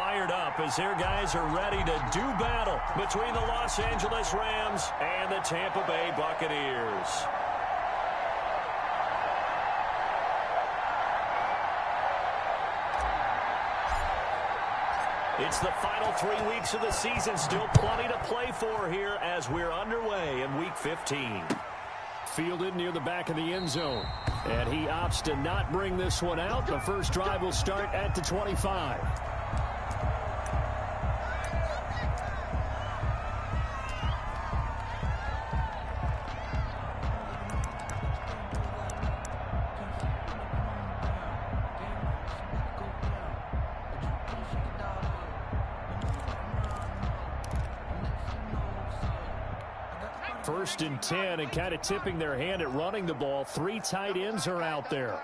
fired up as their guys are ready to do battle between the Los Angeles Rams and the Tampa Bay Buccaneers. It's the final 3 weeks of the season. Still plenty to play for here as we're underway in Week 15. Fielded near the back of the end zone. And he opts to not bring this one out. The first drive will start at the 25. First and 10, and kind of tipping their hand at running the ball. 3 tight ends are out there.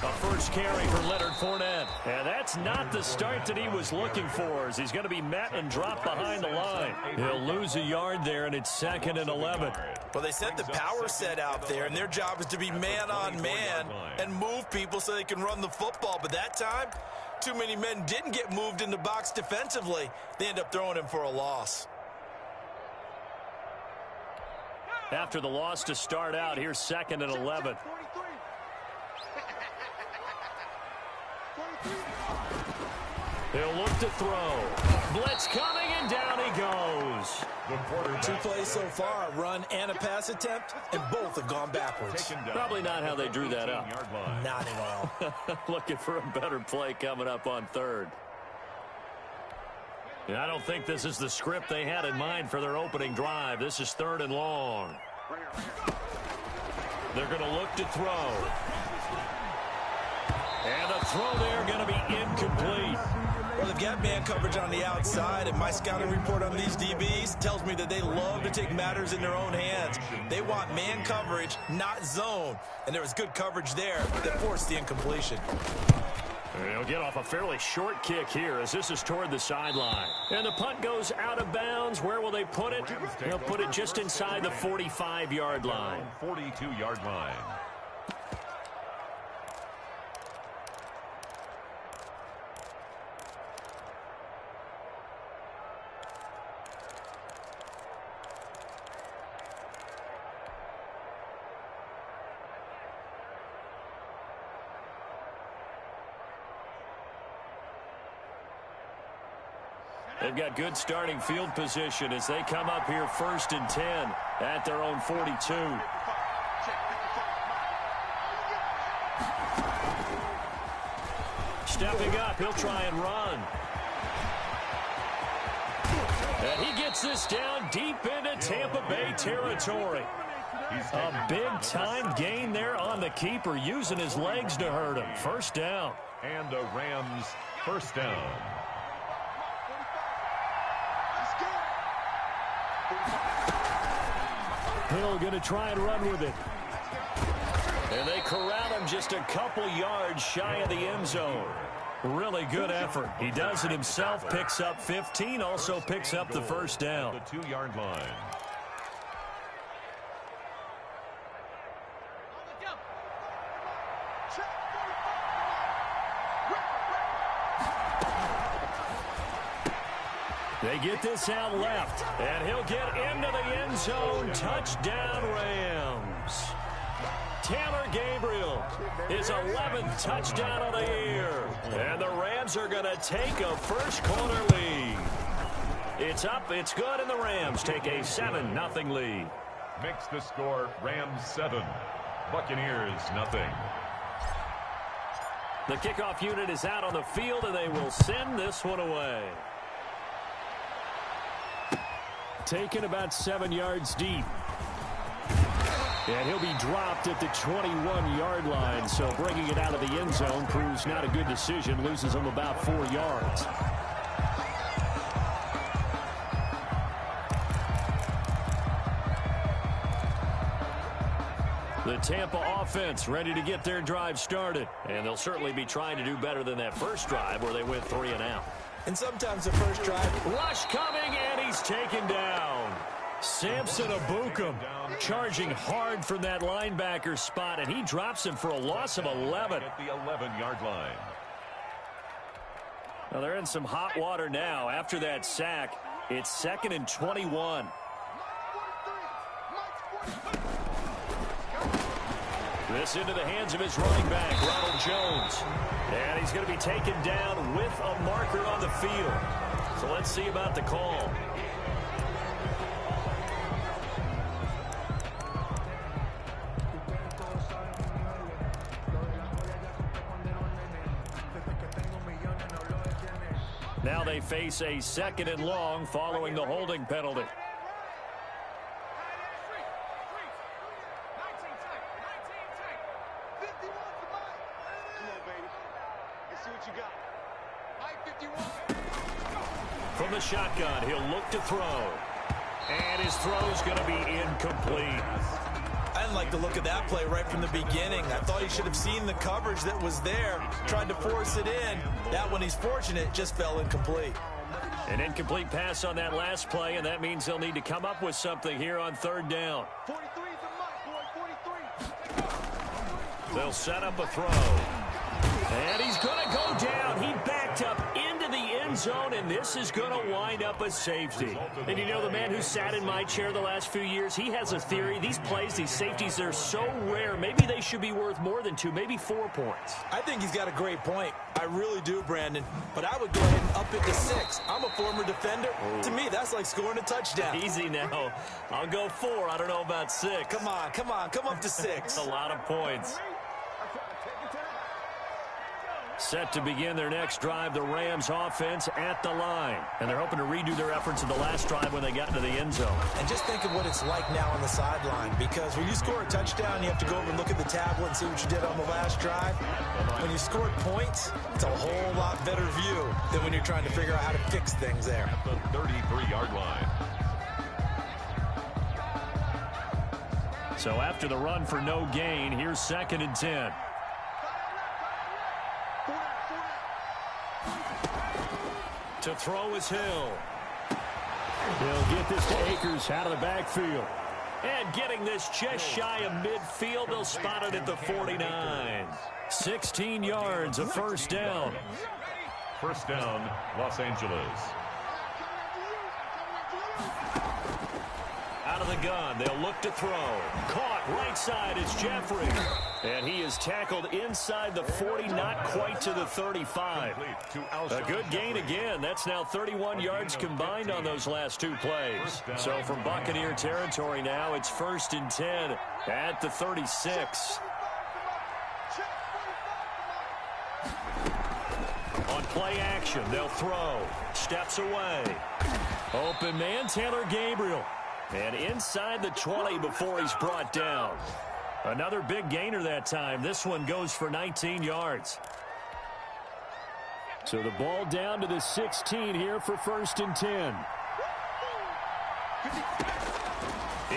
A first carry for Leonard Fournette. And that's not the start that he was looking for, as he's going to be met and dropped behind the line. He'll lose a yard there, and it's 2nd and 11. Well, they set the power set out there, and their job is to be man-on-man and move people so they can run the football. But that time, too many men didn't get moved in the box defensively. They end up throwing him for a loss. After the loss to start out, here's 2nd and 11. He'll look to throw. Blitz coming, and down he goes. 2 plays so far, run and a pass attempt, and both have gone backwards. Probably not how they drew that up. Not at all. Looking for a better play coming up on 3rd. I don't think this is the script they had in mind for their opening drive. This is 3rd and long. They're going to look to throw. And the throw there going to be incomplete. Well, they've got man coverage on the outside, and my scouting report on these DBs tells me that they love to take matters in their own hands. They want man coverage, not zone. And there was good coverage there that forced the incompletion. He'll get off a fairly short kick here as this is toward the sideline. And the punt goes out of bounds. Where will they put it? They'll put it just inside the 45-yard line. 42-yard line. They've got good starting field position as they come up here 1st and 10 at their own 42. Stepping up, he'll try and run. And he gets this down deep into Tampa Bay territory. A big-time gain there on the keeper, using his legs to hurt him. First down. And the Rams first down. Hill going to try and run with it. And they corral him just a couple yards shy of the end zone. Really good effort. He does it himself, picks up 15, also picks up the first down. The 2-yard line. They get this out left, and he'll get into the end zone. Touchdown, Rams. Taylor Gabriel, his 11th touchdown of the year. And the Rams are going to take a first-quarter lead. It's up, it's good, and the Rams take a 7-0 lead. Makes the score Rams 7, Buccaneers nothing. The kickoff unit is out on the field, and they will send this one away. Taken about 7 yards deep. And he'll be dropped at the 21-yard line. So bringing it out of the end zone proves not a good decision. Loses him about 4 yards. The Tampa offense ready to get their drive started. And they'll certainly be trying to do better than that first drive where they went 3 and out. And sometimes the first drive. Rush coming, and he's taken down. Samson Abukum charging hard from that linebacker spot, and he drops him for a loss of 11. At the 11-yard line. Well, they're in some hot water now. After that sack, it's 2nd and 21. This into the hands of his running back, Ronald Jones. And he's going to be taken down with a marker on the field. So let's see about the call. Now they face a 2nd and long following the holding penalty. From the shotgun, he'll look to throw. And his throw's going to be incomplete. I didn't like the look of that play right from the beginning. I thought he should have seen the coverage that was there, tried to force it in. That one, he's fortunate, just fell incomplete. An incomplete pass on that last play, and that means they'll need to come up with something here on 3rd down. 43's a mark, boy, 43. They'll set up a throw. And he's going to go down. He backed up into the end zone, and this is going to wind up a safety. And you know, the man who sat in my chair the last few years, he has a theory. These plays, these safeties, they're so rare. Maybe they should be worth more than 2, maybe 4 points. I think he's got a great point. I really do, Brandon. But I would go ahead and up it to 6. I'm a former defender. Oh. To me, that's like scoring a touchdown. Easy now. I'll go 4. I don't know about 6. Come on. Come up to 6. That's a lot of points. Set to begin their next drive, the Rams offense at the line. And they're hoping to redo their efforts in the last drive when they got into the end zone. And just think of what it's like now on the sideline, because when you score a touchdown, you have to go over and look at the tablet and see what you did on the last drive. When you scored points, it's a whole lot better view than when you're trying to figure out how to fix things there. At the 33-yard line. So after the run for no gain, here's 2nd and 10. To throw is Hill. He'll get this to Akers out of the backfield. And getting this just shy of midfield, they'll spot it at the 49. 16 yards, a 1st down. 1st down, Los Angeles. Out of the gun, they'll look to throw. Caught right side, it's Jeffrey. And he is tackled inside the 40, not quite to the 35. A good gain again. That's now 31 yards combined on those last 2 plays. So from Buccaneer territory now, it's 1st and 10 at the 36. On play action, they'll throw. Steps away. Open man, Taylor Gabriel. And inside the 20 before he's brought down. Another big gainer that time. This one goes for 19 yards. So the ball down to the 16 here for 1st and 10.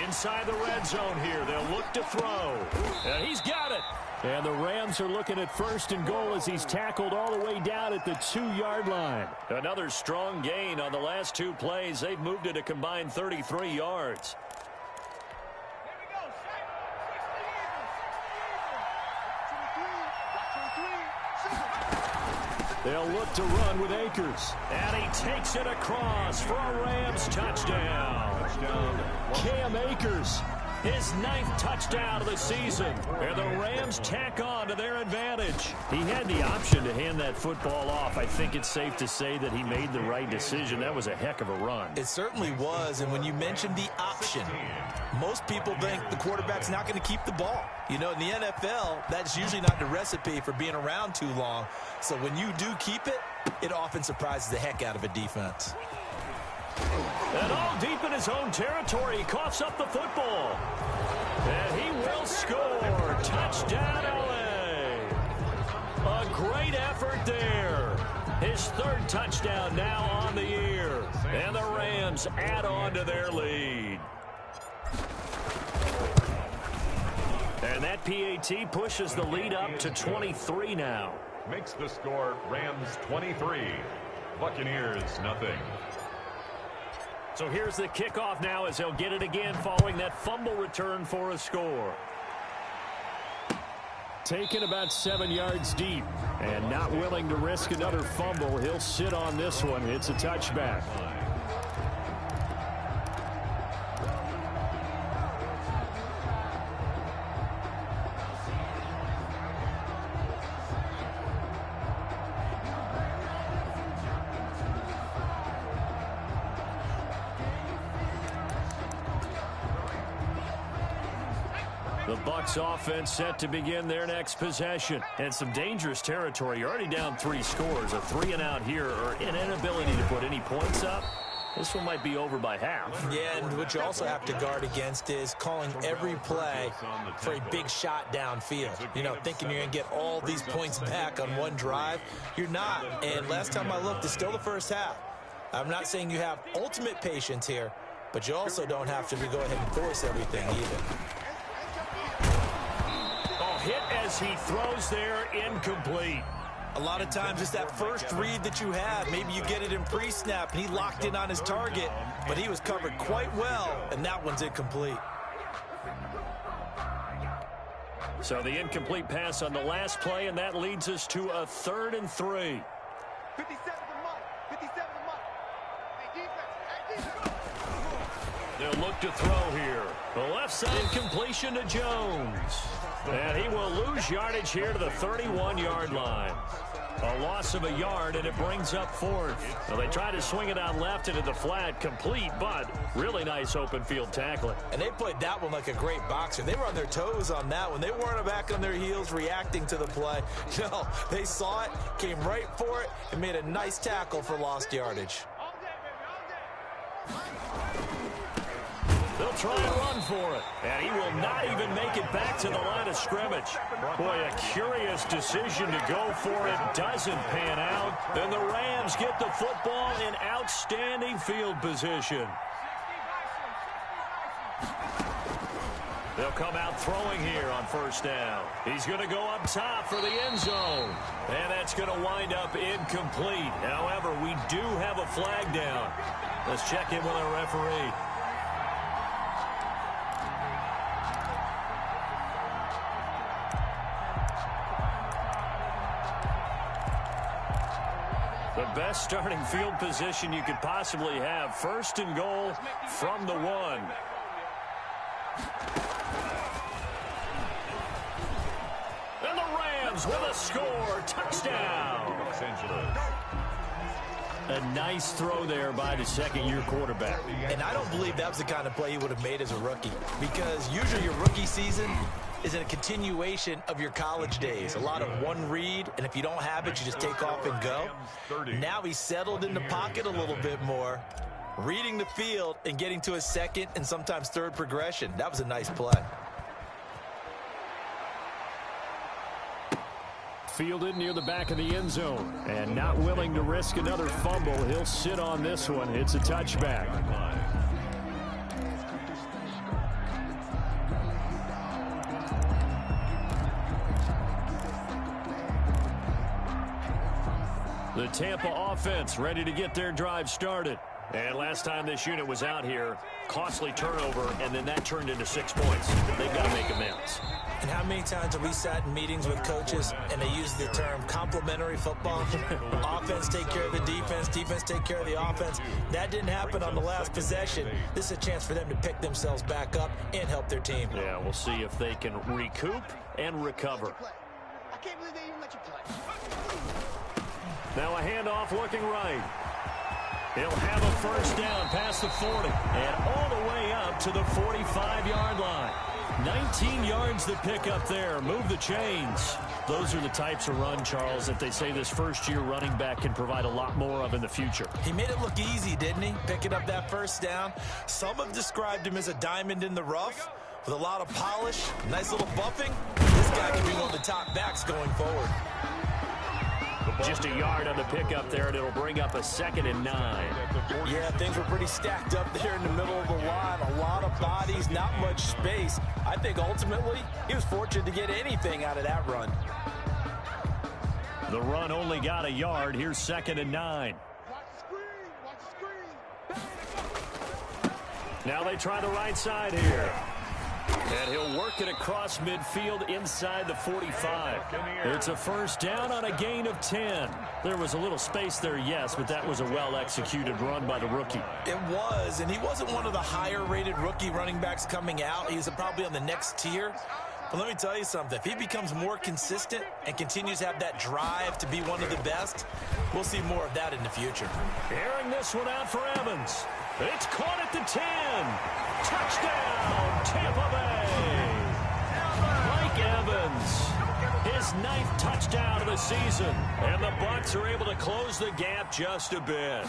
Inside the red zone here. They'll look to throw. And he's got it. And the Rams are looking at 1st and goal as he's tackled all the way down at the 2-yard line. Another strong gain on the last 2 plays. They've moved it a combined 33 yards. They'll look to run with Akers. And he takes it across for a Rams touchdown. Cam Akers, his 9th touchdown of the season. And the Rams tack on to their advantage. He had the option to hand that football off. I think it's safe to say that he made the right decision. That was a heck of a run. It certainly was. And when you mentioned the option, most people think the quarterback's not going to keep the ball. You know, in the NFL, that's usually not the recipe for being around too long. So when you do keep it, it often surprises the heck out of a defense. And all deep in his own territory, he coughs up the football. And he will score. Touchdown, LA. A great effort there. His 3rd touchdown now on the year. And the Rams add on to their lead. And that PAT pushes the lead up to 23 now. Makes the score Rams 23. Buccaneers nothing. So here's the kickoff now as they'll get it again following that fumble return for a score. Taken about 7 yards deep. And not willing to risk another fumble. He'll sit on this one. It's a touchback. The Bucs offense set to begin their next possession. And some dangerous territory. You're already down 3 scores. A 3-and-out here, or an inability to put any points up. This one might be over by half. Yeah, and what you also have to guard against is calling every play for a big shot downfield. You know, thinking you're going to get all these points back on one drive. You're not. And last time I looked, it's still the first half. I'm not saying you have ultimate patience here, but you also don't have to go ahead and force everything either. Hit as he throws there, incomplete. A lot of times it's that first read that you have. Maybe you get it in pre-snap, and he locked in on his target, but he was covered quite well, and that one's incomplete. So the incomplete pass on the last play, and that leads us to a 3rd and 3. 57 to Mike. 57 to Mike. Hey, defense. Hey, defense. They'll look to throw here. The left side completion to Jones. And he will lose yardage here to the 31-yard line. A loss of a yard, and it brings up 4th. Well, they try to swing it out left into the flat, complete, but really nice open field tackling. And they played that one like a great boxer. They were on their toes on that one. They weren't back on their heels reacting to the play. No, they saw it, came right for it, and made a nice tackle for lost yardage. They'll try and run for it, and he will not even make it back to the line of scrimmage. Boy, a curious decision to go for it. Doesn't pan out. Then the Rams get the football in outstanding field position. They'll come out throwing here on 1st down. He's going to go up top for the end zone. And that's going to wind up incomplete. However, we do have a flag down. Let's check in with our referee. The best starting field position you could possibly have. 1st and goal from the 1. And the Rams with a score. Touchdown. A nice throw there by the 2nd-year quarterback. And I don't believe that was the kind of play he would have made as a rookie, because usually your rookie season is a continuation of your college days. A lot of one read, and if you don't have it, you just take off and go. Now he's settled in the pocket a little bit more, reading the field and getting to a 2nd and sometimes 3rd progression. That was a nice play. Fielded near the back of the end zone, and not willing to risk another fumble. He'll sit on this one. It's a touchback. The Tampa offense ready to get their drive started. And last time this unit was out here, costly turnover, and then that turned into 6 points. They've got to make amends. And how many times have we sat in meetings with coaches and they use the term complementary football? Offense take care of the defense, defense take care of the offense. That didn't happen on the last possession. This is a chance for them to pick themselves back up and help their team. Yeah, we'll see if they can recoup and recover. I can't believe they even let you play. Now a handoff looking right. He'll have a 1st down past the 40 and all the way up to the 45-yard line. 19 yards to pick up there. Move the chains. Those are the types of run, Charles, that they say this first-year running back can provide a lot more of in the future. He made it look easy, didn't he? Picking up that 1st down. Some have described him as a diamond in the rough with a lot of polish, nice little buffing. This guy can be one of the top backs going forward. Just a yard on the pickup there, and it'll bring up a 2nd and 9. Yeah, things were pretty stacked up there in the middle of the line. A lot of bodies, not much space. I think ultimately he was fortunate to get anything out of that run. The run only got a yard. Here's 2nd and 9. Watch the screen. Watch the screen. Now they try the right side here. And he'll work it across midfield inside the 45. It's a first down on a gain of 10. There was a little space there, yes, but that was a well-executed run by the rookie. It was, and he wasn't one of the higher-rated rookie running backs coming out. He's probably on the next tier. But let me tell you something. If he becomes more consistent and continues to have that drive to be one of the best, we'll see more of that in the future. Airing this one out for Evans. It's caught at the 10. Touchdown, Tampa Bay. Mike Evans, his 9th touchdown of the season. And the Bucs are able to close the gap just a bit.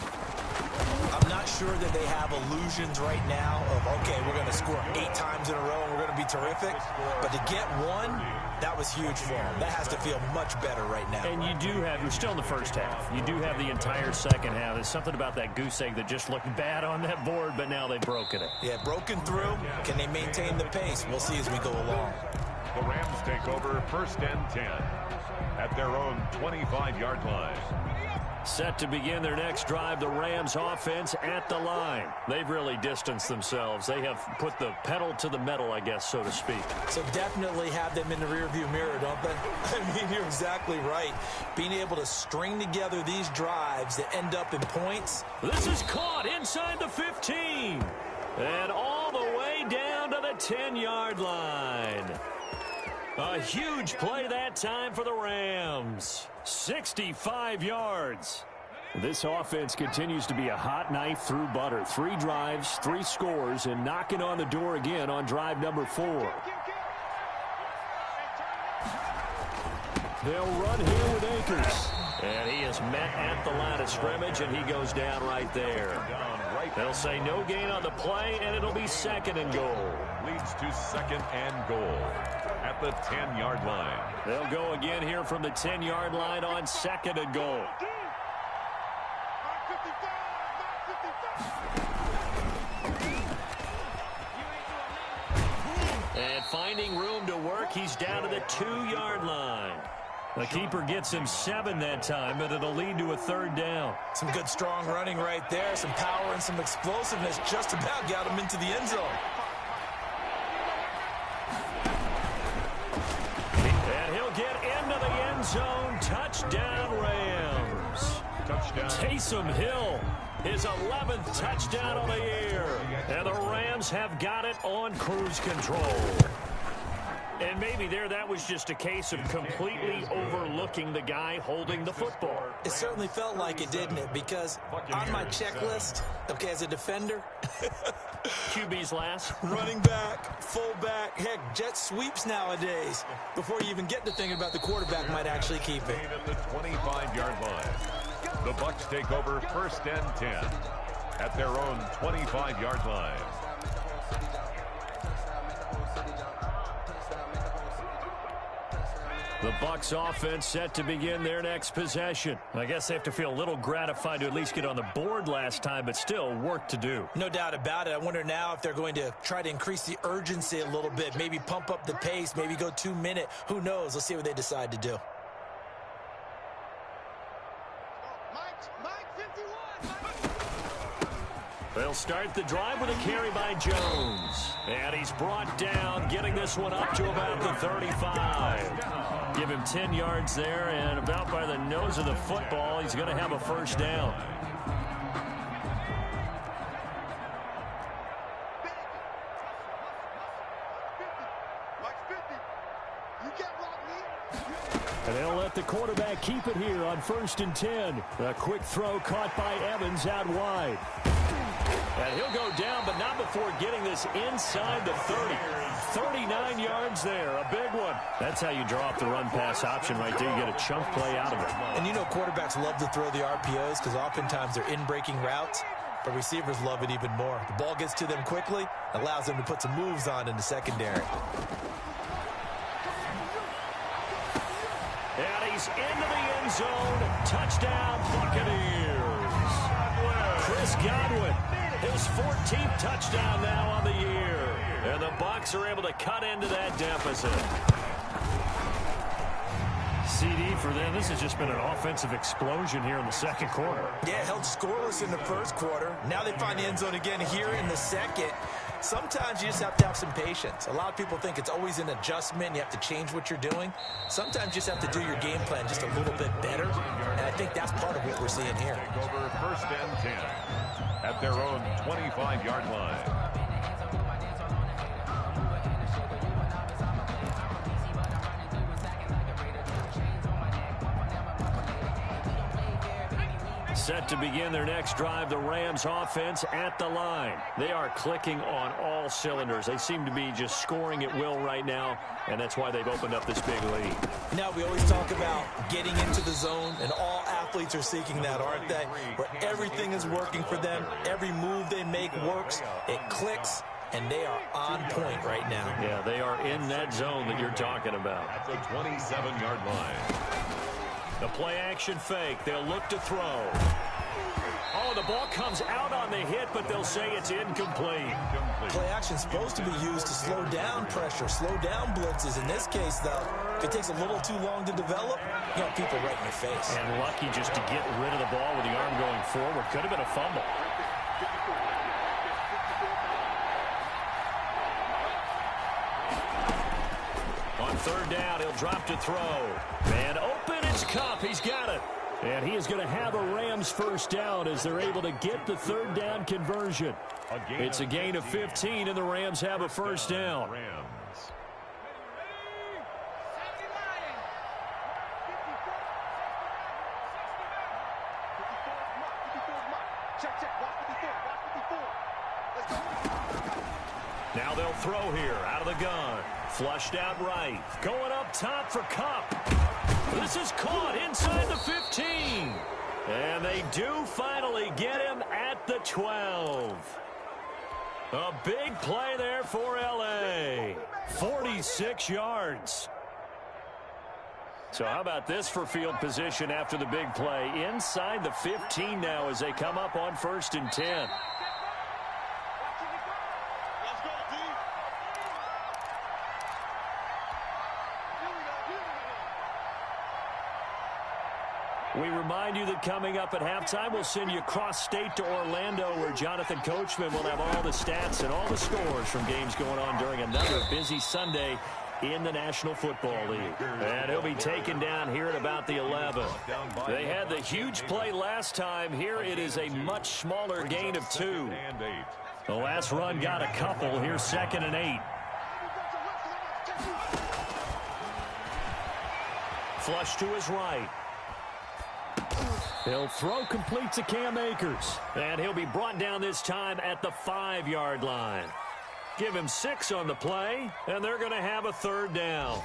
I'm not sure that they have illusions right now of, okay, we're going to score 8 times in a row and we're going to be terrific. But to get one, that was huge for them. That has to feel much better right now. And you're still in the first half. You do have the entire second half. There's something about that goose egg that just looked bad on that board, but now they've broken it. Yeah, broken through. Can they maintain the pace? We'll see as we go along. The Rams take over 1st and 10 at their own 25-yard line. Set to begin their next drive, the Rams offense at the line. They've really distanced themselves. They have put the pedal to the metal, I guess, so to speak. So definitely have them in the rearview mirror, don't they? I mean, you're exactly right. Being able to string together these drives that end up in points. This is caught inside the 15. And all the way down to the 10-yard line. A huge play that time for the Rams. 65 yards. This offense continues to be a hot knife through butter. 3 drives, 3 scores, and knocking on the door again on drive number 4. They'll run here with Akers. And he is met at the line of scrimmage, and he goes down right there. They'll say no gain on the play, and it'll be 2nd and goal. Leads to 2nd and goal at the 10-yard line. They'll go again here from the 10-yard line on 2nd and goal. And finding room to work, he's down to the 2-yard line. The keeper gets him 7 that time, but it'll lead to a 3rd down. Some good strong running right there. Some power and some explosiveness just about got him into the end zone. And he'll get into the end zone. Touchdown, Rams. Touchdown. Taysom Hill, his 11th touchdown of the year. And the Rams have got it on cruise control. And maybe that was just a case of completely overlooking the guy holding the football. It certainly felt like it, didn't it? Because on my checklist, okay, as a defender, QB's last. running back, fullback, heck, jet sweeps nowadays. Before you even get to thinking about the quarterback might actually keep it. At the 25-yard line. The Bucs take over 1st and 10 at their own 25-yard line. The Bucs offense set to begin their next possession. I guess they have to feel a little gratified to at least get on the board last time, but still work to do. No doubt about it. I wonder now if they're going to try to increase the urgency a little bit, maybe pump up the pace, maybe go 2-minute. Who knows? Let's see what they decide to do. They'll start the drive with a carry by Jones. And he's brought down, getting this one up to about the 35. Give him 10 yards there, and about by the nose of the football, he's going to have a 1st down. And they'll let the quarterback keep it here on 1st and 10. A quick throw caught by Evans out wide. And he'll go down, but not before getting this inside the 30. 39 yards there, a big one. That's how you draw up the run-pass option right there. You get a chunk play out of it. And you know quarterbacks love to throw the RPOs because oftentimes they're in-breaking routes, but receivers love it even more. The ball gets to them quickly, allows them to put some moves on in the secondary. And he's into the end zone. Touchdown, Buccaneers. Chris Godwin, his 14th touchdown now on the year. And the Bucs are able to cut into that deficit. CD for them. This has just been an offensive explosion here in the 2nd quarter. Yeah, held scoreless in the 1st quarter. Now they find the end zone again here in the 2nd. Sometimes you just have to have some patience. A lot of people think it's always an adjustment. You have to change what you're doing. Sometimes you just have to do your game plan just a little bit better. And I think that's part of what we're seeing here. Take over first and 10 at their own 25-yard line. Set to begin their next drive, the Rams offense at the line. They are clicking on all cylinders. They seem to be just scoring at will right now, and that's why they've opened up this big lead. Now, we always talk about getting into the zone, and all athletes are seeking that, aren't they? Where everything is working for them. Every move they make works. It clicks, and they are on point right now. Yeah, they are in that zone that you're talking about. At the 27-yard line. The play-action fake. They'll look to throw. Oh, the ball comes out on the hit, but they'll say it's incomplete. Play action is supposed to be used to slow down pressure, slow down blitzes. In this case, though, if it takes a little too long to develop, you got people right in your face. And lucky just to get rid of the ball with the arm going forward. Could have been a fumble. On third down, he'll drop to throw. Man open, it's Cup. He's got it. And he is going to have a Rams first down as they're able to get the third down conversion. It's a gain of 15, and the Rams have a first down. Now they'll throw here out of the gun. Flushed out right. Going up top for Cup. This is caught inside the 15. And they do finally get him at the 12. A big play there for L.A. 46 yards. So how about this for field position after the big play? Inside the 15 now as they come up on 1st and 10. We remind you that coming up at halftime, we'll send you cross-state to Orlando, where Jonathan Coachman will have all the stats and all the scores from games going on during another busy Sunday in the National Football League. And he'll be taken down here at about the 11. They had the huge play last time. Here it is a much smaller gain of 2. The last run got a couple. Here's 2nd and 8. Flush to his right. He'll throw complete to Cam Akers. And he'll be brought down this time at the 5-yard line. Give him 6 on the play, and they're going to have a third down.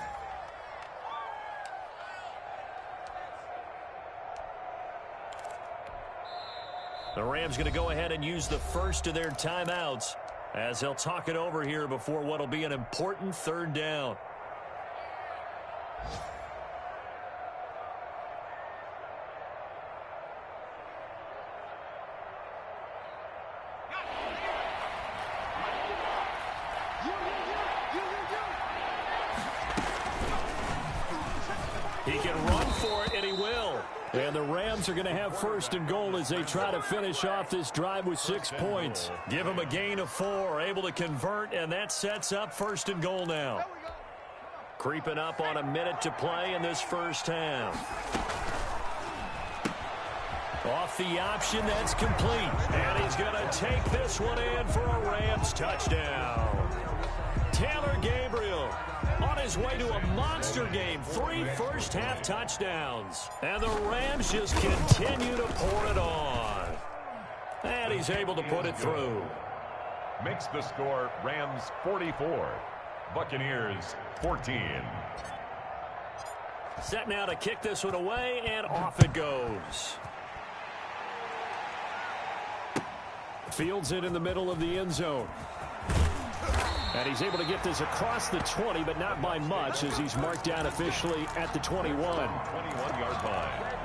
The Rams going to go ahead and use the first of their timeouts as they'll talk it over here before what will be an important third down. He can run for it, and he will. And the Rams are going to have 1st and goal as they try to finish off this drive with 6 points. Give them a gain of 4, able to convert, and that sets up 1st and goal now. Creeping up on a minute to play in this first half. Off the option, that's complete. And he's going to take this one in for a Rams touchdown. Taylor Gabriel on his way to a monster game. 3 first-half touchdowns. And the Rams just continue to pour it on. And he's able to put it through. Makes the score Rams 44, Buccaneers 14. Set now to kick this one away, and off it goes. Fields it in the middle of the end zone. And he's able to get this across the 20, but not by much, as he's marked down officially at the 21. 21-yard line.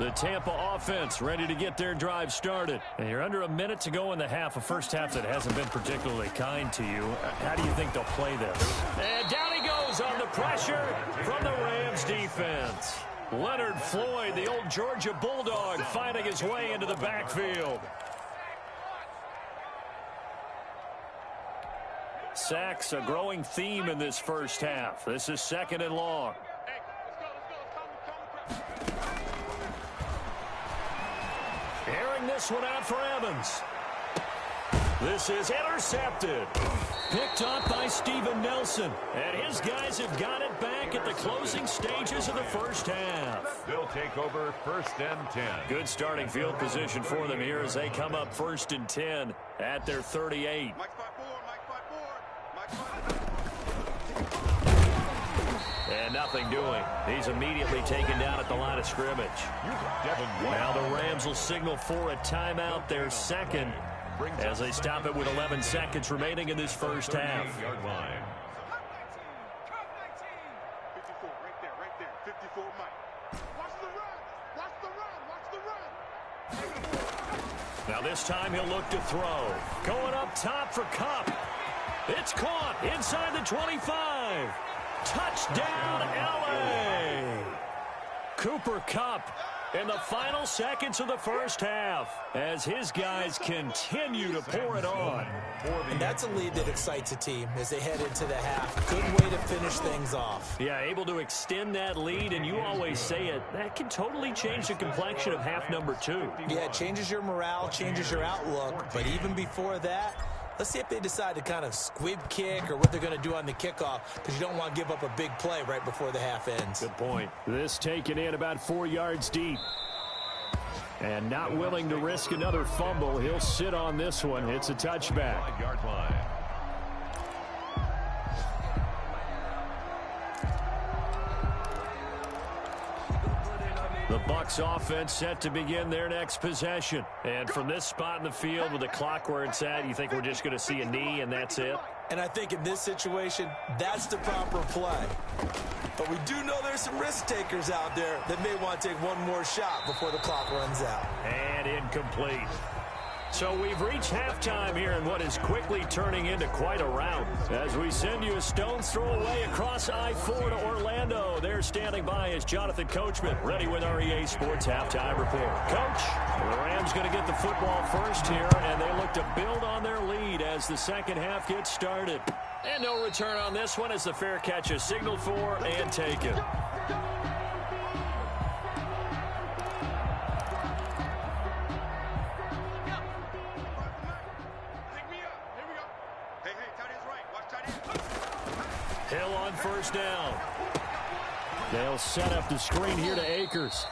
The Tampa offense ready to get their drive started. And you're under a minute to go in the half, a first half that hasn't been particularly kind to you. How do you think they'll play this? And down he goes on the pressure from the Rams defense. Leonard Floyd, the old Georgia Bulldog, finding his way into the backfield. Sacks, a growing theme in this first half. This is 2nd and long. Airing this one out for Evans. This is intercepted. Picked up by Steven Nelson. And his guys have got it back at the closing stages of the first half. They'll take over 1st and 10. Good starting field position for them here as they come up 1st and 10 at their 38. And nothing doing. He's immediately taken down at the line of scrimmage. Now the Rams will signal for a timeout, their second, as they stop it with 11 seconds remaining in this first half. 54, right there, 54, Mike. Watch the run, Now this time he'll look to throw. Going up top for Kupp. It's caught inside the 25. Touchdown, L.A. Cooper Kupp in the final seconds of the first half as his guys continue to pour it on. And that's a lead that excites a team as they head into the half. Good way to finish things off. Yeah, able to extend that lead, and you always say it, that can totally change the complexion of half number 2. Yeah, it changes your morale, changes your outlook, but even before that, let's see if they decide to kind of squib kick or what they're going to do on the kickoff, because you don't want to give up a big play right before the half ends. Good point. This taken in about 4 yards deep. And not willing to risk another fumble. He'll sit on this one. It's a touchback. 5-yard line. The Bucs offense set to begin their next possession. And from this spot in the field with the clock where it's at, you think we're just going to see a knee and that's it? And I think in this situation, that's the proper play. But we do know there's some risk takers out there that may want to take one more shot before the clock runs out. And incomplete. So we've reached halftime here in what is quickly turning into quite a rout. As we send you a stone's throw away across I-4 to Orlando. There standing by is Jonathan Coachman, ready with our EA Sports Halftime Report. Coach, the Rams going to get the football first here, and they look to build on their lead as the second half gets started. And no return on this one as the fair catch is signaled for and taken. Hill on first down. They'll set up the screen here to Akers.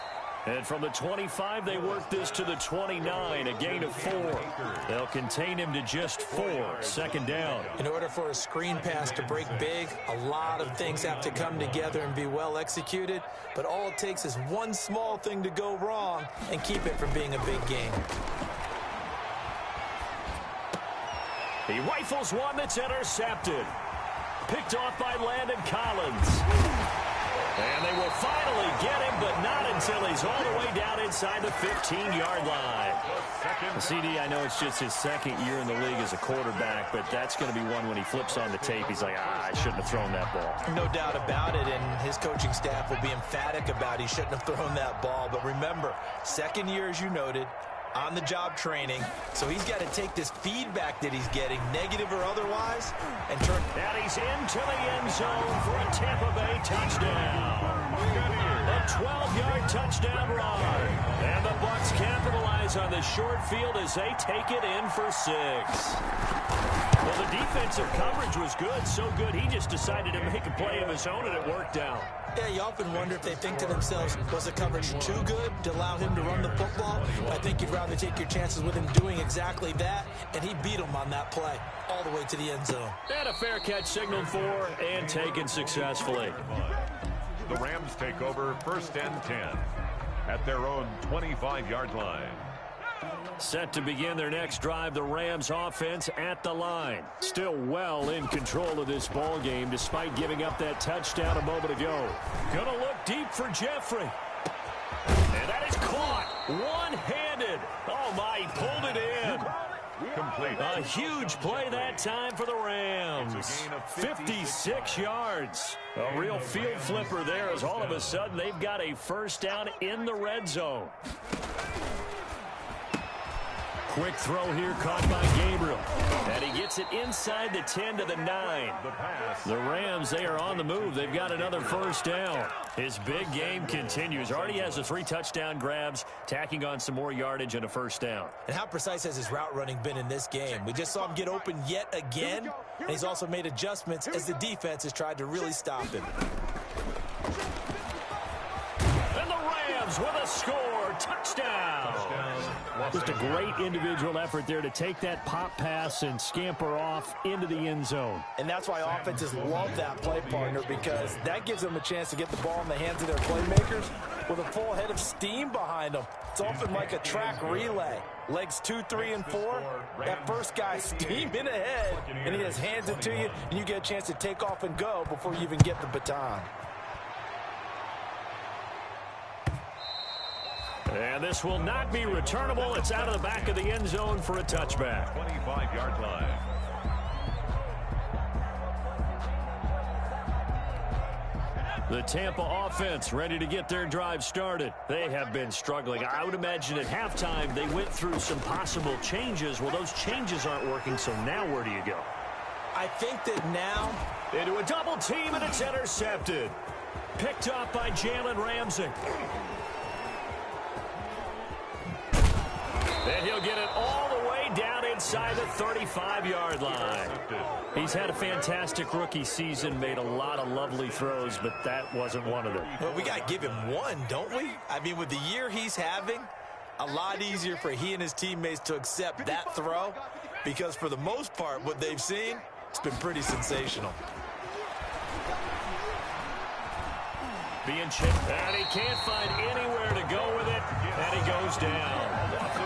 And from the 25, they work this to the 29, a gain of 4. They'll contain him to just 4, 2nd down. In order for a screen pass to break big, a lot of things have to come together and be well executed. But all it takes is one small thing to go wrong and keep it from being a big game. He rifles one that's intercepted. Picked off by Landon Collins. And they will finally get him, but not until he's all the way down inside the 15-yard line. CD, I know it's just his second year in the league as a quarterback, but that's going to be one when he flips on the tape. He's like, I shouldn't have thrown that ball. No doubt about it, and his coaching staff will be emphatic about he shouldn't have thrown that ball. But remember, second year, as you noted, on-the-job training, so he's got to take this feedback that he's getting, negative or otherwise, and turn. And he's into the end zone for a Tampa Bay touchdown. A 12-yard touchdown run. And the Bucs capitalize on the short field as they take it in for 6. Well, the defensive coverage was good, so good he just decided to make a play of his own, and it worked out. Yeah, you often wonder if they think to themselves, was the coverage too good to allow him to run the football? I think you'd rather take your chances with him doing exactly that, and he beat him on that play all the way to the end zone. And a fair catch signaled for and taken successfully. The Rams take over 1st and 10 at their own 25-yard line. Set to begin their next drive, the Rams offense at the line. Still well in control of this ball game despite giving up that touchdown a moment ago. Gonna look deep for Jeffrey. And that is caught one-handed. Oh my, he pulled it in. complete. A huge play that time for the Rams. It's a gain of 56 yards. A real field flipper there as all of a sudden they've got a first down in the red zone. Quick throw here caught by Gabriel. And he gets it inside the 10 to the 9. The Rams, they are on the move. They've got another first down. His big game continues. Already has the 3 touchdown grabs, tacking on some more yardage and a first down. And how precise has his route running been in this game? We just saw him get open yet again, and he's also made adjustments as the defense has tried to really stop him. And the Rams with a score. Touchdown. Just a great individual effort there to take that pop pass and scamper off into the end zone. And that's why offenses love that play, partner, because that gives them a chance to get the ball in the hands of their playmakers with a full head of steam behind them. It's often like a track relay. Legs 2, 3, and 4. That first guy steaming ahead, and he just hands it to you, and you get a chance to take off and go before you even get the baton. And this will not be returnable. It's out of the back of the end zone for a touchback. 25-yard line. The Tampa offense ready to get their drive started. They have been struggling. I would imagine at halftime they went through some possible changes. Well, those changes aren't working, so now where do you go? I think that now... Into a double team, and it's intercepted. Picked up by Jalen Ramsey. And he'll get it all the way down inside the 35-yard line. He's had a fantastic rookie season, made a lot of lovely throws, but that wasn't one of them. Well, we got to give him one, don't we? I mean, with the year he's having, a lot easier for he and his teammates to accept that throw because for the most part, what they've seen, it's been pretty sensational. Being chipped, and he can't find anywhere to go with it, and he goes down.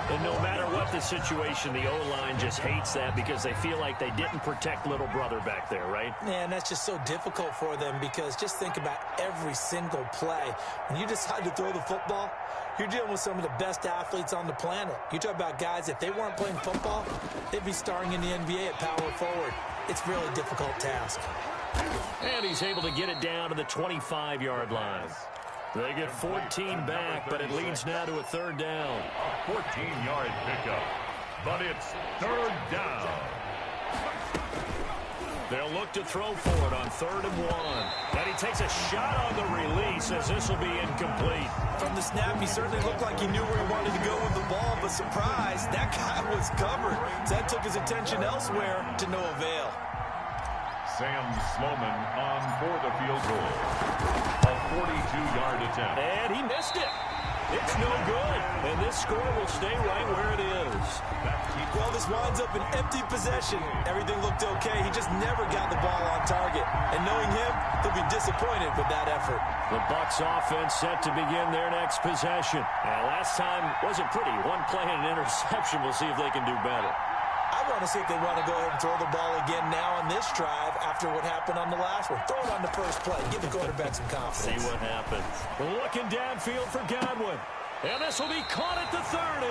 And no matter what the situation, the O-line just hates that because they feel like they didn't protect little brother back there, right? Man, that's just so difficult for them because just think about every single play. When you decide to throw the football, you're dealing with some of the best athletes on the planet. You talk about guys, if they weren't playing football, they'd be starring in the NBA at power forward. It's a really difficult task. And he's able to get it down to the 25-yard line. They get 14 back, but it leads now to a third down. 14-yard pickup, but it's third down. They'll look to throw for it on 3rd and 1. And he takes a shot on the release as this will be incomplete. From the snap, he certainly looked like he knew where he wanted to go with the ball, but surprise, that guy was covered. So that took his attention elsewhere to no avail. Sam Sloman on for the field goal. A 42-yard attempt. And he missed it. It's no good. And this score will stay right where it is. Well, this winds up an empty possession. Everything looked okay. He just never got the ball on target. And knowing him, he'll be disappointed with that effort. The Bucs offense set to begin their next possession. And last time wasn't pretty. One play and an interception. We'll see if they can do better. I want to see if they want to go ahead and throw the ball again now on this drive after what happened on the last one. Throw it on the first play. Give the quarterback some confidence. See what happens. Looking downfield for Godwin. And this will be caught at the 30.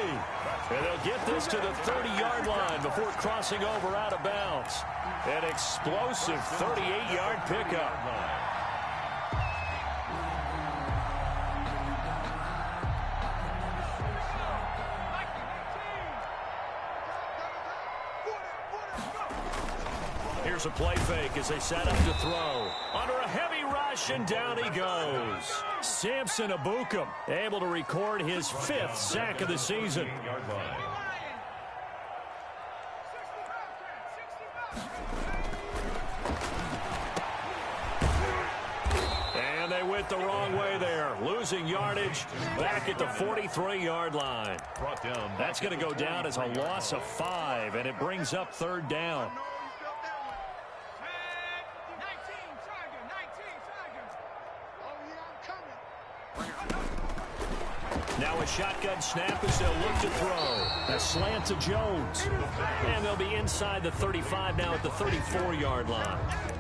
And they'll get this to the 30-yard line before crossing over out of bounds. An explosive 38-yard pickup. Here's a play fake as they set up to throw. Under a heavy rush, and down he goes. Samson Abukum able to record his 5th sack of the season. And they went the wrong way there. Losing yardage back at the 43-yard line. That's going to go down as a loss of 5, and it brings up 3rd down. Now a shotgun snap as they'll look to throw. A slant to Jones. And they'll be inside the 35 now at the 34-yard line.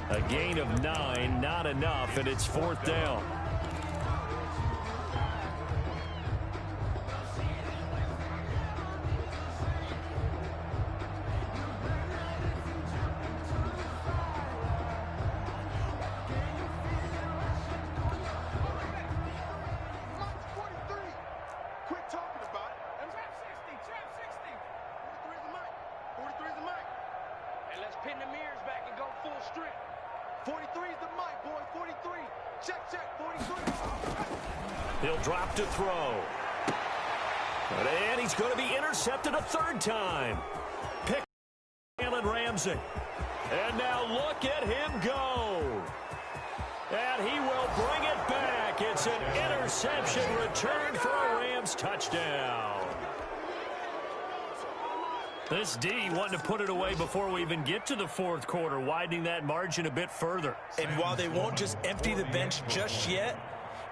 A gain of 9, not enough, and it's 4th down. 43 is the mic, boy. 43. Check, check. 43. He'll drop to throw. And he's going to be intercepted a third time. Pick Jalen Ramsey. And now look at him go. And he will bring it back. It's an interception return for a Rams touchdown. This D wanting to put it away before we even get to the fourth quarter, widening that margin a bit further. And while they won't just empty the bench just yet,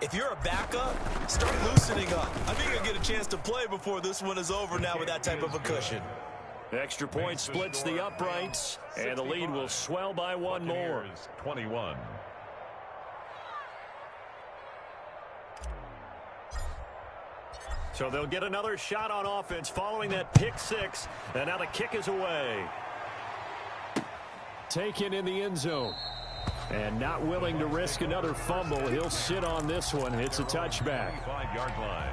if you're a backup, start loosening up. I think you'll get a chance to play before this one is over now with that type of a cushion. Extra point splits the uprights, and the lead will swell by one more. 21. So they'll get another shot on offense following that pick six, and now the kick is away. Taken in the end zone. And not willing to risk another fumble. He'll sit on this one. It's a touchback. 5-yard line.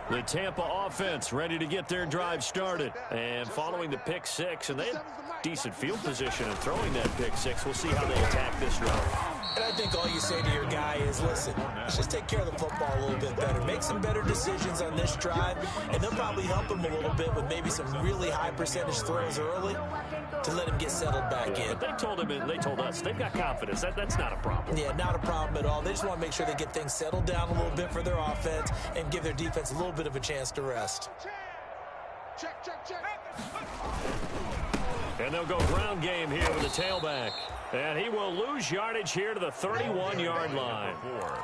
The Tampa offense ready to get their drive started. And following the pick six, and they had decent field position in throwing that pick six. We'll see how they attack this drive. And I think all you say to your guy is, listen, let's just take care of the football a little bit better. Make some better decisions on this drive, and they'll probably help him a little bit with maybe some really high percentage throws early to let him get settled back in. But they told him, and they told us, they've got confidence. That's not a problem. Yeah, not a problem at all. They just want to make sure they get things settled down a little bit for their offense and give their defense a little bit of a chance to rest. Check, check, check. And they'll go ground game here with the tailback. And he will lose yardage here to the 31-yard line.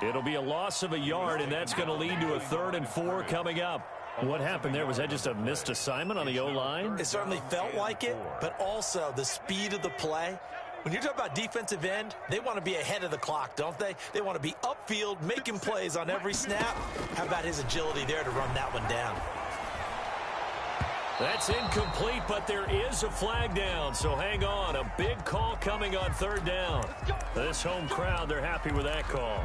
It'll be a loss of a yard, and that's going to lead to a 3rd and 4 coming up. What happened there? Was that just a missed assignment on the O-line? It certainly felt like it, but also the speed of the play. When you're talking about defensive end, they want to be ahead of the clock, don't they? They want to be upfield, making plays on every snap. How about his agility there to run that one down? That's incomplete, but there is a flag down, so hang on. A big call coming on 3rd down. This home crowd, they're happy with that call.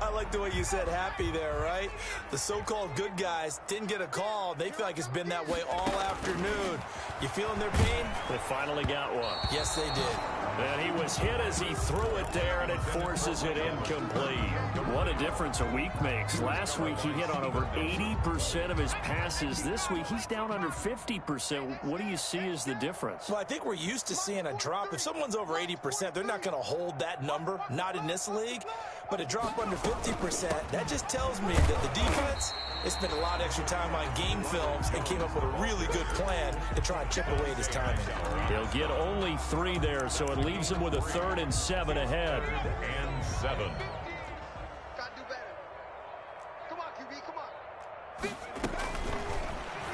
I like the way you said happy there, right? The so-called good guys didn't get a call. They feel like it's been that way all afternoon. You feeling their pain? They finally got one. Yes, they did. And he was hit as he threw it there, and it forces it incomplete. What a difference a week makes. Last week, he hit on over 80% of his passes. This week, he's down under 50%. What do you see as the difference? Well, I think we're used to seeing a drop. If someone's over 80%, they're not going to hold that number, not in this league. But a drop under 50%, that just tells me that the defense, they spent a lot of extra time on game films and came up with a really good plan to try and chip away at his timing. They'll get only 3 there, so it leaves them with a 3rd and 7 ahead. 3rd and 7. Gotta do better. Come on, QB, come on.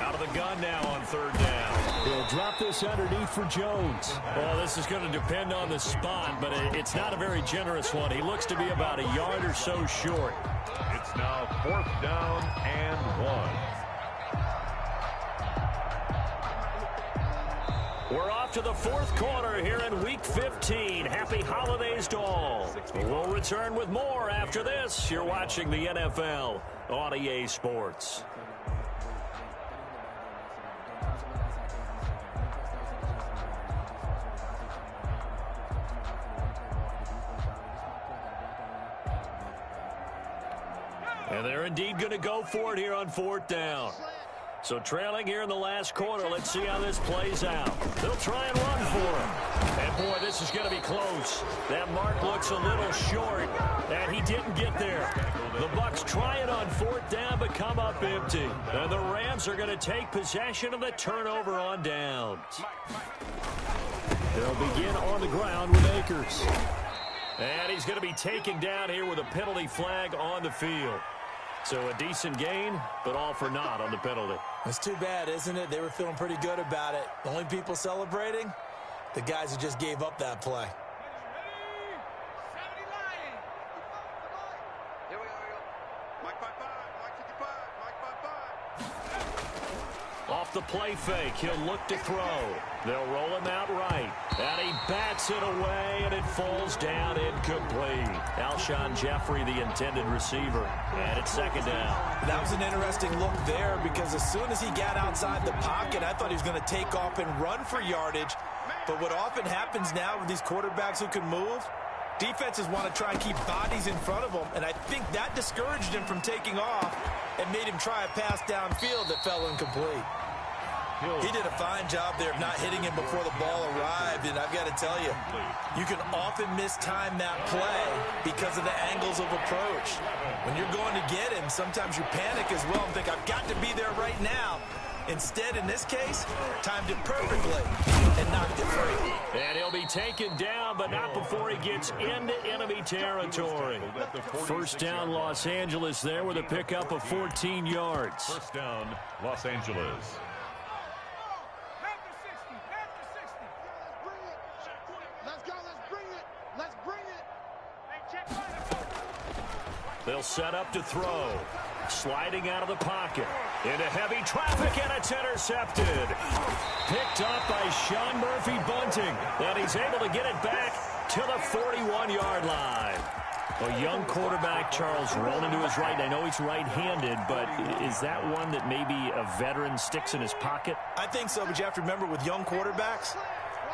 Out of the gun now on 3rd down. He'll drop this underneath for Jones. Well, this is going to depend on the spot, but it's not a very generous one. He looks to be about a yard or so short. It's now 4th down and 1. We're off to the 4th quarter here in Week 15. Happy holidays to all. We'll return with more after this. You're watching the NFL on EA Sports. And they're indeed going to go for it here on 4th down. So trailing here in the last quarter, let's see how this plays out. They'll try and run for him. And, boy, this is going to be close. That mark looks a little short, and he didn't get there. The Bucs try it on 4th down, but come up empty. And the Rams are going to take possession of the turnover on downs. They'll begin on the ground with Akers. And he's going to be taken down here with a penalty flag on the field. So a decent gain, but all for naught on the penalty. It's too bad, isn't it? They were feeling pretty good about it. The only people celebrating, the guys who just gave up that play. Here we go. Mike 55, Mike 55, Mike 55. off the play fake. He'll look to throw. They'll roll him out right. And he bats it away, and it falls down incomplete. Alshon Jeffrey, the intended receiver. And it's second down. That was an interesting look there because as soon as he got outside the pocket, I thought he was going to take off and run for yardage. But what often happens now with these quarterbacks who can move, defenses want to try and keep bodies in front of them, and I think that discouraged him from taking off and made him try a pass downfield that fell incomplete. He did a fine job there of not hitting him before the ball arrived, and I've got to tell you, you can often mistime that play because of the angles of approach. When you're going to get him, sometimes you panic as well and think, I've got to be there right now. Instead, in this case, timed it perfectly and knocked it free. And he'll be taken down, but not before he gets into enemy territory. First down, Los Angeles there with a pickup of 14 yards. First down, Los Angeles. Let's go, let's bring it. Let's bring it. They'll set up to throw. Sliding out of the pocket. Into heavy traffic, and it's intercepted. Picked up by Sean Murphy-Bunting. And he's able to get it back to the 41-yard line. A young quarterback, Charles, rolling to his right. I know he's right-handed, but is that one that maybe a veteran sticks in his pocket? I think so, but you have to remember with young quarterbacks,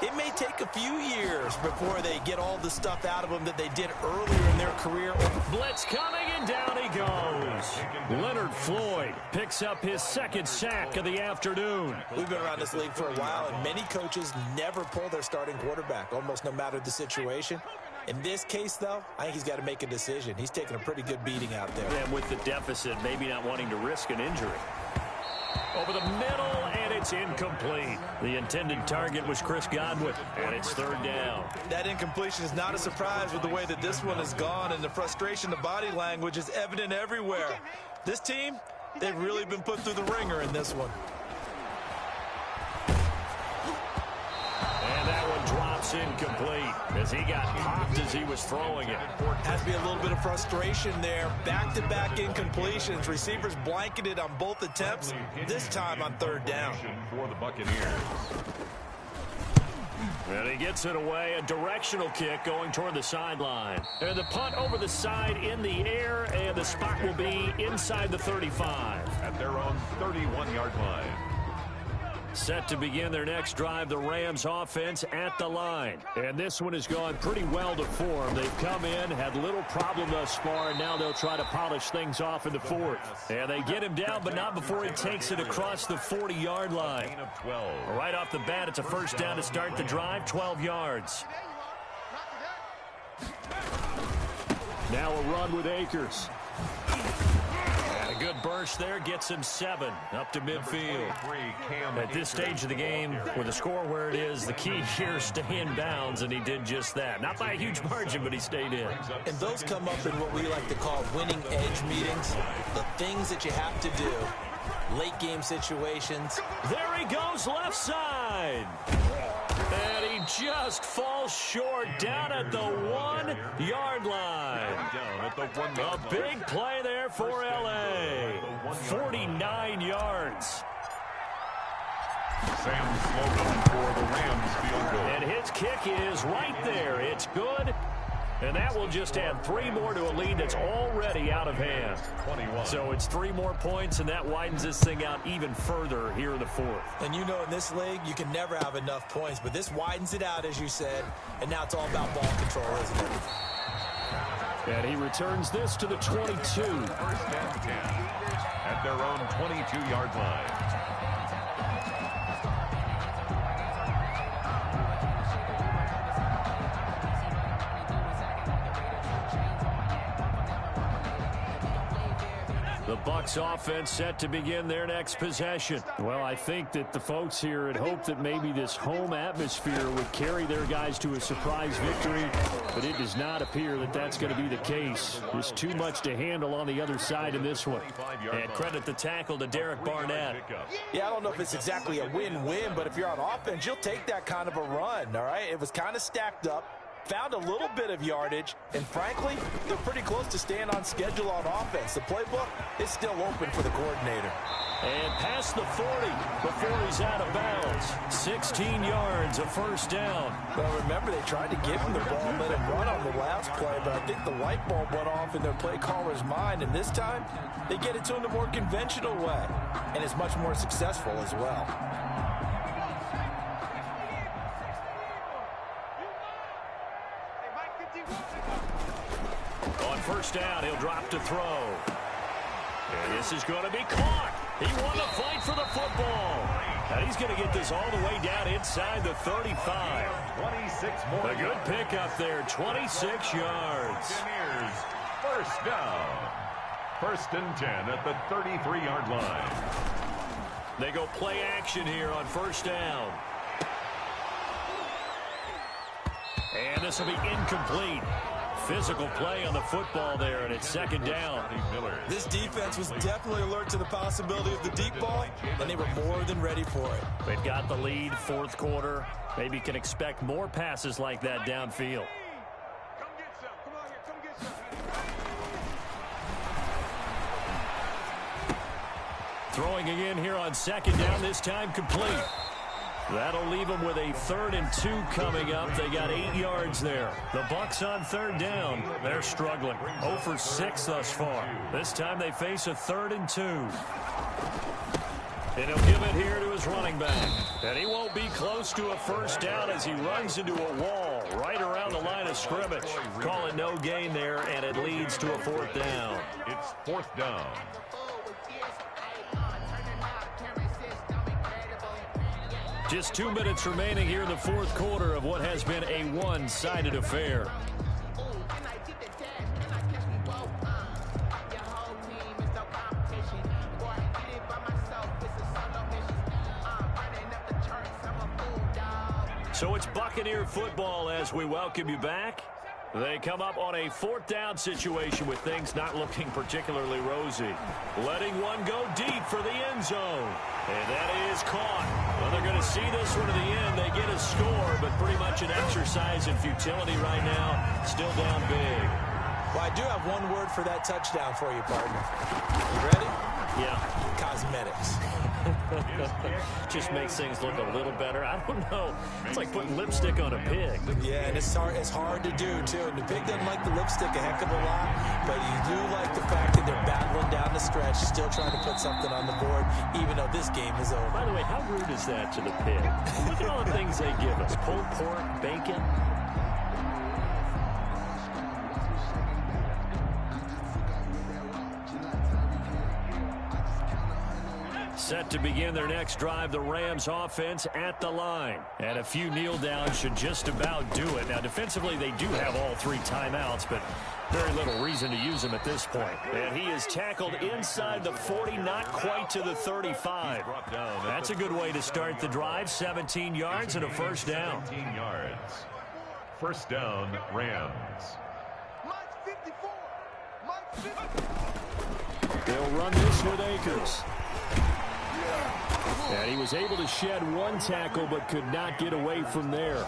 it may take a few years before they get all the stuff out of them that they did earlier in their career. Blitz coming, and down he goes. Leonard Floyd picks up his second sack of the afternoon. We've been around this league for a while, and many coaches never pull their starting quarterback, almost no matter the situation. In this case, though, I think he's got to make a decision. He's taking a pretty good beating out there. And with the deficit, maybe not wanting to risk an injury. Over the middle, and it's incomplete. The intended target was Chris Godwin, and it's third down. That incompletion is not a surprise with the way that this one has gone, and the frustration, the body language is evident everywhere. This team, they've really been put through the ringer in this one. And that one drops incomplete as he got popped as he was throwing it. Has to be a little bit of frustration there. Back-to-back incompletions. Receivers blanketed on both attempts, this time on third down. For the Buccaneers. And he gets it away, a directional kick going toward the sideline. And the punt over the side in the air, and the spot will be inside the 35. At their own 31-yard line. Set to begin their next drive, the Rams offense at the line. And this one has gone pretty well to form. They've come in, had little problem thus far, and now they'll try to polish things off in the fourth. And they get him down, but not before he takes it across the 40-yard line. Right off the bat, it's a first down to start the drive, 12 yards. Now a run with Akers. A good burst there gets him 7 up to midfield. At this stage of the game, with the score where it is, the key here is stay in bounds, and he did just that. Not by a huge margin, but he stayed in. And those come up in what we like to call winning edge meetings. The things that you have to do. Late game situations. There he goes, left side. And he just falls short down at the 1-yard line. A big play there for L.A. 49 yards. Sam Slocum for the Rams field goal. And his kick is right there. It's good. And that will just add 3 more to a lead that's already out of hand. 21. So it's 3 more points, and that widens this thing out even further here in the fourth. And you know in this league, you can never have enough points. But this widens it out, as you said. And now it's all about ball control, isn't it? And he returns this to the 22. First and 10 at their own 22-yard line. The Bucs offense set to begin their next possession. Well, I think that the folks here had hoped that maybe this home atmosphere would carry their guys to a surprise victory, but it does not appear that that's going to be the case. There's too much to handle on the other side in this one. And credit the tackle to Derek Barnett. Yeah, I don't know if it's exactly a win-win, but if you're on offense, you'll take that kind of a run, all right? It was kind of stacked up. Found a little bit of yardage, and frankly, they're pretty close to staying on schedule on offense. The playbook is still open for the coordinator. And past the 40 before he's out of bounds. 16 yards, a first down. Well, remember, they tried to give him the ball and let him run on the last play, but I think the light bulb went off in their play caller's mind, and this time they get it to him the more conventional way, and it's much more successful as well. On first down, he'll drop to throw. And this is going to be caught. He won the fight for the football. And he's going to get this all the way down inside the 35. 26 more. A good pickup there, 26 yards. Buccaneers, first down. First and 10 at the 33-yard line. They go play action here on first down. And this will be incomplete. Physical play on the football there, and it's second down. This defense was definitely alert to the possibility of the deep ball, and they were more than ready for it. They've got the lead, fourth quarter. Maybe can expect more passes like that downfield. Come get some. Come on here. Come get some. Throwing again here on second down, this time complete. That'll leave them with a 3rd and 2 coming up. They got 8 yards there. The Bucs on third down. They're struggling. 0 for 6 thus far. This time they face a 3rd and 2. And he'll give it here to his running back. And he won't be close to a first down as he runs into a wall right around the line of scrimmage. Call it no gain there, and it leads to a 4th down. It's 4th down. Just 2 minutes remaining here in the fourth quarter of what has been a one-sided affair. So it's Buccaneer football as we welcome you back. They come up on a 4th down situation with things not looking particularly rosy. Letting one go deep for the end zone. And that is caught. Well, they're going to see this one to the end. They get a score, but pretty much an exercise in futility right now. Still down big. Well, I do have one word for that touchdown for you, partner. You ready? Yeah. Cosmetics. Just makes things look a little better. I don't know. It's like putting lipstick on a pig. Yeah, and it's hard to do, too. And the pig doesn't like the lipstick a heck of a lot, but you do like the fact that they're battling down the stretch, still trying to put something on the board, even though this game is over. By the way, how rude is that to the pig? Look at all the things they give us. Pulled pork, bacon. Set to begin their next drive, the Rams offense at the line. And a few kneel downs should just about do it. Now, defensively, they do have all 3 timeouts, but very little reason to use them at this point. And he is tackled inside the 40, not quite to the 35. That's a good way to start the drive. 17 yards and a first down. 17 yards. First down, Rams. Mike's 54. Mike's 54. They'll run this with Akers. And he was able to shed 1 tackle, but could not get away from there.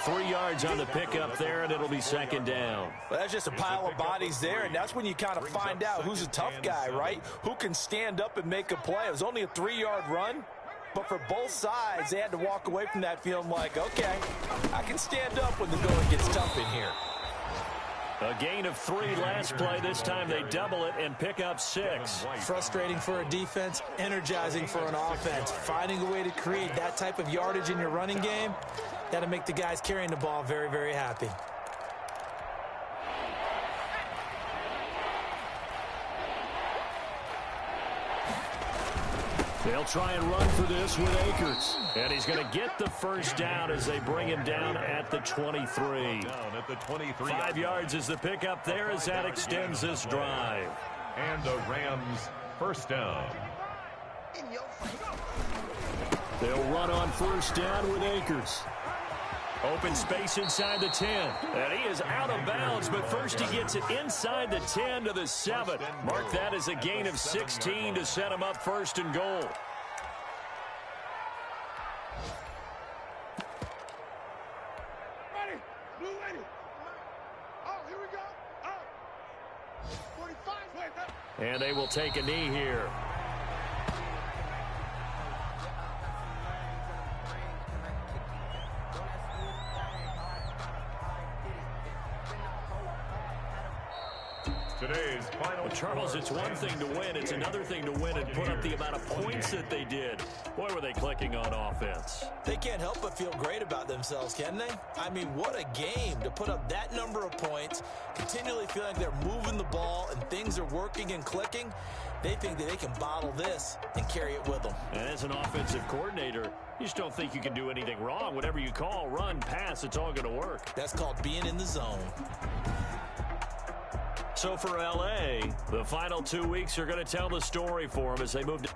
3 yards on the pickup there, and it'll be second down. Well, that's just a pile of bodies there, and that's when you kind of find out who's a tough guy, right? Who can stand up and make a play. It was only a 3-yard run, but for both sides, they had to walk away from that feeling like, okay, I can stand up when the going gets tough in here. A gain of 3 last play. This time they double it and pick up 6. Frustrating for a defense, energizing for an offense. Finding a way to create that type of yardage in your running game, that'll make the guys carrying the ball very, very happy. They'll try and run for this with Akers. And he's going to get the first down as they bring him down at the 23. Down at the 23. 5 yards is the pickup there as that extends this drive. And the Rams first down. They'll run on first down with Akers. Open space inside the 10. And he is out of bounds, but first he gets it inside the 10 to the 7. Mark that as a gain of 16 to set him up first and goal. Ready. Blue ready. Oh, here we go. Oh. 45. Wait, and they will take a knee here. Today's final. Well, Charles, it's one thing to win. It's another thing to win and put up the amount of points that they did. Boy, were they clicking on offense. They can't help but feel great about themselves, can they? I mean, what a game to put up that number of points, continually feeling like they're moving the ball and things are working and clicking. They think that they can bottle this and carry it with them. And as an offensive coordinator, you just don't think you can do anything wrong. Whatever you call, run, pass, it's all going to work. That's called being in the zone. So for L.A., the final 2 weeks are going to tell the story for them as they move to